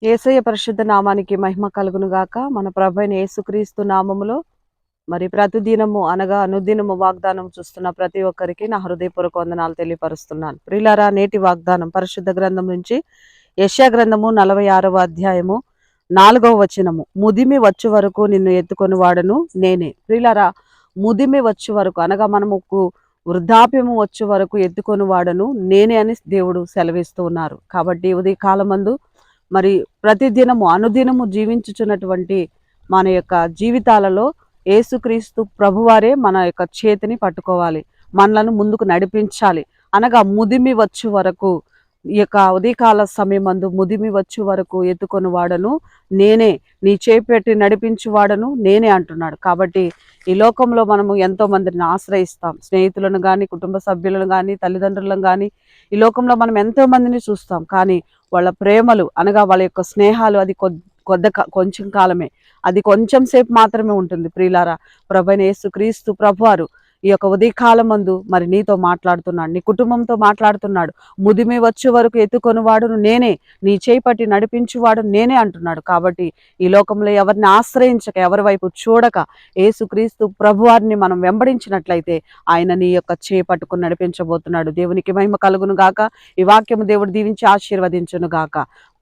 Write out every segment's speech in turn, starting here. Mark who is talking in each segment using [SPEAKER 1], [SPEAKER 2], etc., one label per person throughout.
[SPEAKER 1] యేసయ్య పరిశుద్ధ నామానికి మహిమ కలుగును గాక. మన ప్రభువైన యేసుక్రీస్తు నామములో మరి ప్రతిదినము అనగా అనుదినము వాగ్దానం చూస్తున్న ప్రతి ఒక్కరికి నా హృదయపూర్వక వందనాలు తెలియపరుస్తున్నాను. ప్రియులారా, నేటి వాగ్దానం పరిశుద్ధ గ్రంథం నుంచి యెషయా గ్రంథము 46వ అధ్యాయము 4వ వచనము. ముదిమి వచ్చు వరకు నిన్ను ఎత్తుకొని వాడను నేనే. ప్రియులారా, ముదిమి వచ్చు వరకు అనగా మనముకు వృద్ధాప్యము వచ్చు వరకు ఎత్తుకొని వాడను నేనే అని దేవుడు సెలవిస్తూ ఉన్నారు. కాబట్టి ఉదయ కాలమందు మరి ప్రతిదినము అనుదినము జీవించుచున్నటువంటి మన యొక్క జీవితాలలో యేసుక్రీస్తు ప్రభువారే మన యొక్క చేతిని పట్టుకోవాలి, మనలను ముందుకు నడిపించాలి. అనగా ముదిమి వచ్చు వరకు, ఈ యొక్క ఉదయకాల సమయమందు ముదిమి వచ్చు వరకు ఎత్తుకొని వాడను నేనే, నీ చేపెట్టి నడిపించు వాడను నేనే అంటున్నాడు. కాబట్టి ఈ లోకంలో మనము ఎంతో మందిని ఆశ్రయిస్తాం, స్నేహితులను కానీ, కుటుంబ సభ్యులను కానీ, తల్లిదండ్రులను కానీ. ఈ లోకంలో మనం ఎంతో మందిని చూస్తాం, కానీ వాళ్ళ ప్రేమలు అనగా వాళ్ళ యొక్క స్నేహాలు అది కొంచెం కాలమే, అది కొంచెం సేపు మాత్రమే ఉంటుంది. ప్రియులారా, ప్రభువైన యేసుక్రీస్తు ప్రభువారు ఈ యొక్క ఉదయకాలమందు మరి నీతో మాట్లాడుతున్నాడు, నీ కుటుంబంతో మాట్లాడుతున్నాడు. ముదిమి వచ్చే వరకు ఎత్తుకొని వాడును నేనే, నీ చేయి పట్టి నడిపించువాడు నేనే అంటున్నాడు. కాబట్టి ఈ లోకంలో ఎవరిని ఆశ్రయించక, ఎవరి వైపు చూడక యేసుక్రీస్తు ప్రభువారిని మనం వెంబడించినట్లయితే ఆయన నీ యొక్క చేయి పట్టుకుని నడిపించబోతున్నాడు. దేవునికి మహిమ కలుగును గాక. ఈ వాక్యము దేవుడు దీవించి ఆశీర్వదించును గాక.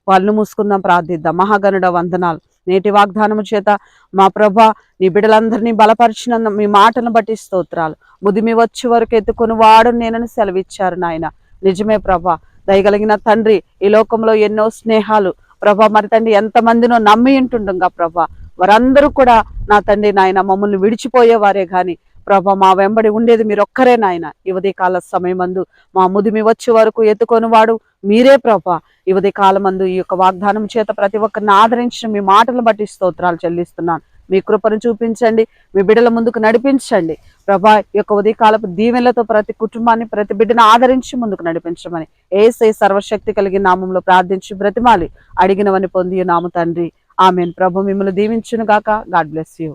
[SPEAKER 1] కళ్ళు మూసుకుందాం, ప్రార్థిద్దాం. మహాగణుడ వందనాలు, నేటి వాగ్దానము చేత మా ప్రభా నీ బిడ్డలందరినీ బలపరిచినందు మీ మాటను బట్టి స్తోత్రాలు. ముదిమి వచ్చే వరకు ఎత్తుకొని వాడు నేనని సెలవిచ్చారు నాయన. నిజమే ప్రభా, దయగలిగిన తండ్రి, ఈ లోకంలో ఎన్నో స్నేహాలు ప్రభా మరి తండ్రి ఎంతమందినో నమ్మి ఉంటుండగా ప్రభా, వారందరూ కూడా నా తండ్రి నాయన మమ్మల్ని విడిచిపోయేవారే కానీ ప్రభా మా వెంబడి ఉండేది మీరొక్కరే నాయన. ఈ ఉదయకాల సమయమందు మా ముదిమి వచ్చే వరకు ఎత్తుకొని వాడు మీరే ప్రభా. ఈ ఉదయకాలమందు ఈ యొక్క వాగ్దానం చేత ప్రతి ఒక్కరిని ఆదరించిన మీ మాటలను బట్టి స్తోత్రాలు చెల్లిస్తున్నాను. మీ కృపను చూపించండి, మీ బిడ్డల ముందుకు నడిపించండి ప్రభా. ఈ యొక్క ఉదయకాలపు దీవెనలతో ప్రతి కుటుంబాన్ని, ప్రతి బిడ్డను ఆదరించి ముందుకు నడిపించమని యేసయ్య సర్వశక్తి కలిగిన నామంలో ప్రార్థించి బ్రతిమాలి అడిగినవని పొంది నాము తండ్రి, ఆమెన్. ప్రభు మిమ్మల్ని దీవించును గాక. God bless you.